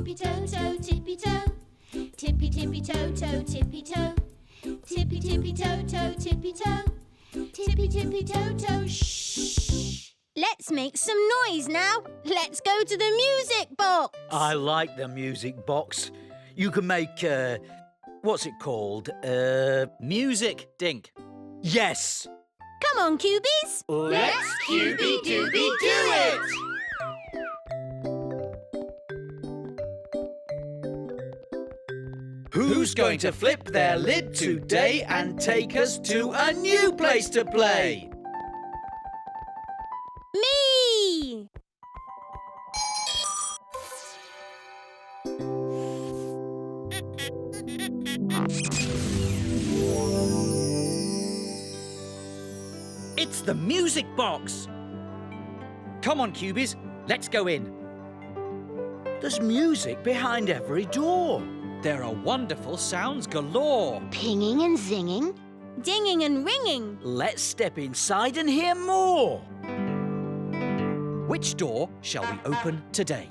tippy toe toe, tippy toe. Tippy tippy toe toe, tippy toe. Tippy tippy toe toe, tippy toe. Tippy tippy toe toe, shh. Let's make some noise now. Let's go to the music box. I like the music box. You can make, what's it called? Music, Dink. Yes. Come on, Cubeez. Let's Cubey-Dooby do it! Who's going to flip their lid today and take us to a new place to play? Me! It's the music box. Come on, Cubeez, let's go in. There's music behind every door. There are wonderful sounds galore. Pinging and zinging. Dinging and ringing. Let's step inside and hear more. Which door shall we open today?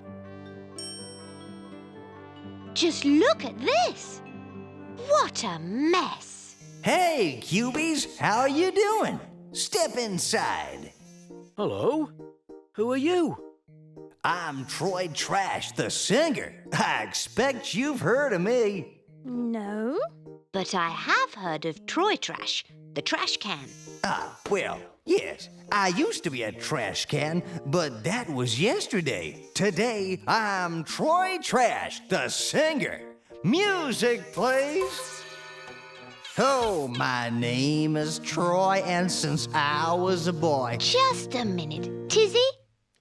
Just look at this. What a mess. Hey, Cubeez, how are you doing? Step inside. Hello? Who are you? I'm TroyTrash, the singer. I expect you've heard of me. No. But I have heard of TroyTrash, the trash can. Well, yes, I used to be a trash can, but that was yesterday. Today, I'm TroyTrash, the singer. Music, please. Oh, my name is Troy, and since I was a boy... Just a minute. Tizzy?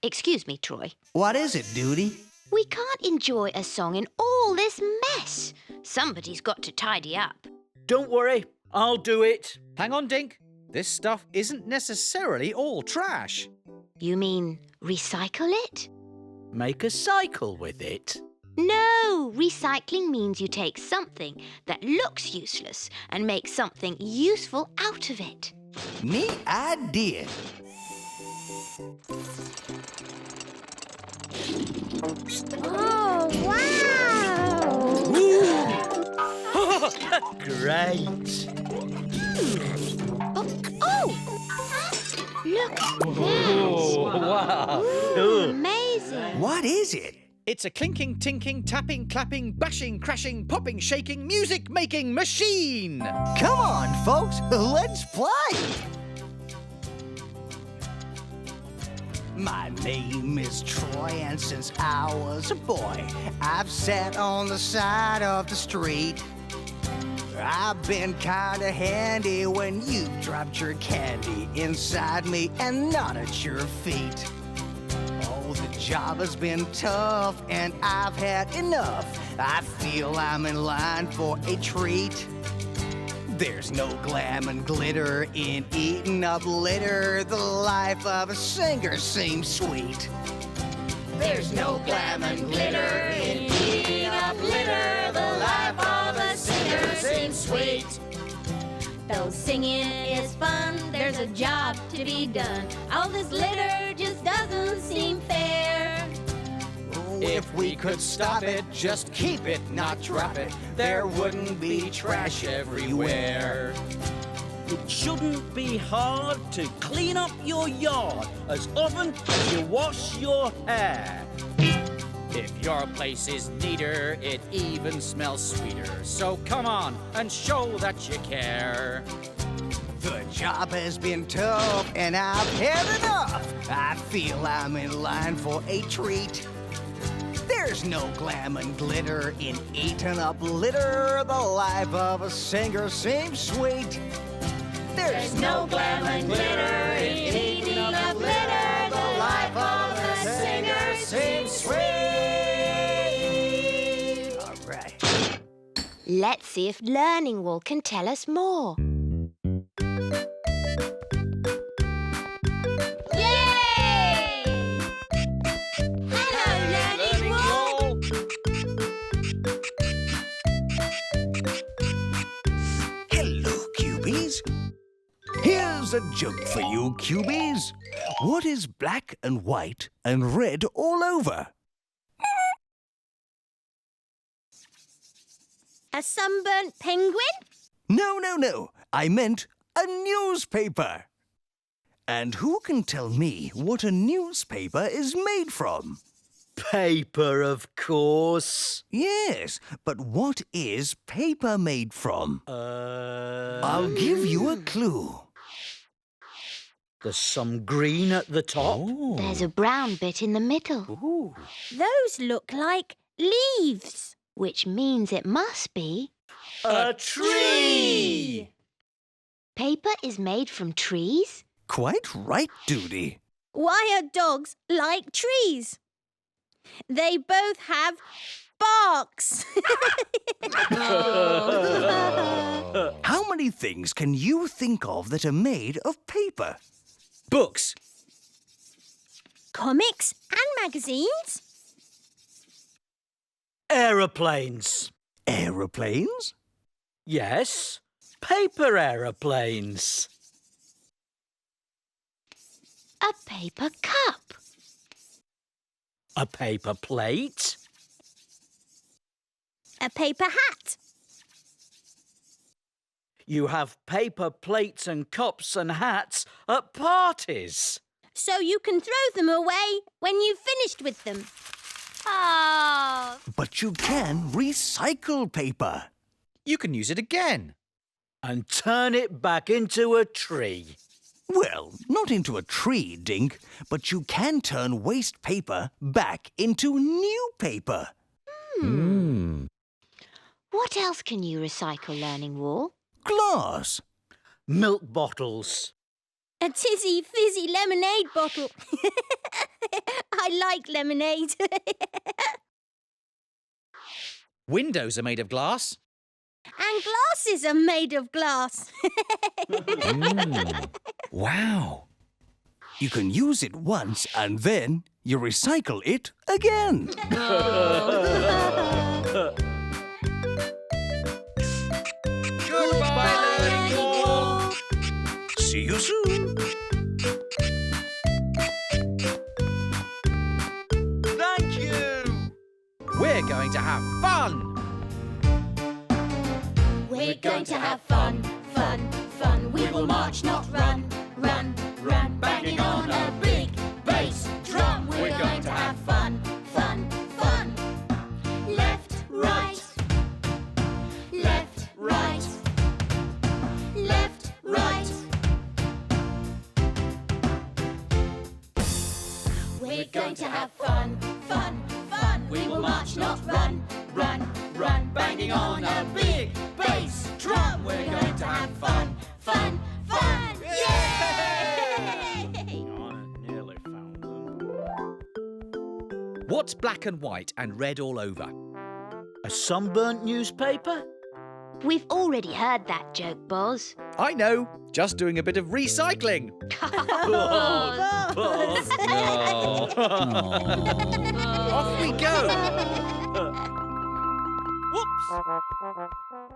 Excuse me, Troy. What is it, Duty? We can't enjoy a song in all this mess. Somebody's got to tidy up. Don't worry, I'll do it. Hang on, Dink. This stuff isn't necessarily all trash. You mean recycle it? Make a cycle with it. No, recycling means you take something that looks useless and make something useful out of it. Neat idea. Oh, wow! Great. Look at Oh, wow. that. Amazing. What is it? It's a clinking, tinking, tapping, clapping, bashing, crashing, popping, shaking, music-making machine! Come on, folks, let's play. My name is Troy, and since I was a boy, I've sat on the side of the street. I've been kinda handy when you dropped your candy inside me and not at your feet. Oh, the job has been tough and I've had enough. I feel I'm in line for a treat. There's no glam and glitter in eating up litter. The life of a singer seems sweet. There's no glam and glitter in eating up litter. The life of a singer seems sweet. Though singing is fun, there's a job to be done. All this litter just doesn't seem fair. If we could stop it, just keep it, not drop it, there wouldn't be trash everywhere. It shouldn't be hard to clean up your yard as often as you wash your hair. If your place is neater, it even smells sweeter. So come on and show that you care. The job has been tough and I've had enough. I feel I'm in line for a treat. There's no glam and glitter in eating up litter. The life of a singer seems sweet. There's no glam and glitter in eating up litter. The life of a singer seems sweet. All right. Let's see if Learning Wall can tell us more. Here's a joke for you, Cubeez. What is black and white and red all over? A sunburnt penguin? No. I meant a newspaper. And who can tell me what a newspaper is made from? Paper, of course. Yes, but what is paper made from? I'll give you a clue. There's some green at the top. There's a brown bit in the middle, Those look like leaves. which means it must be... A tree! Paper is made from trees? Quite right, Doody. Why are dogs like trees? They both have barks. How many things can you think of that are made of paper? Books. Comics and magazines? Aeroplanes. Aeroplanes? Yes, paper aeroplanes. A paper cup. A paper plate. A paper hat. You have paper plates and cups and hats at parties. So you can throw them away when you've finished with them. Oh, But you can recycle paper. You can use it again. And turn it back into a tree. Well, not into a tree, Dink, but you can turn waste paper back into new paper. what else can you recycle, Learning Wall? Glass. Milk bottles. A tizzy fizzy lemonade bottle. I like lemonade. Windows are made of glass. And glasses are made of glass. Wow. You can use it once and then you recycle it again. Goodbye, Learning Wall. See you soon. Thank you. We're going to have fun. We're going to have fun, fun, fun. We will march, not run, run, run. Banging on a big bass drum. We're going to have fun, fun, fun. Left, right, left, right, left, right. We're going to have fun, fun, fun. We will march, not run, run, run. Banging on a big bass drum. We're going to have fun, fun, fun. Yay! Nearly found them. What's black and white and red all over? A sunburnt newspaper? We've already heard that joke, Boz. I know. Just doing a bit of recycling. Off we go. Whoops.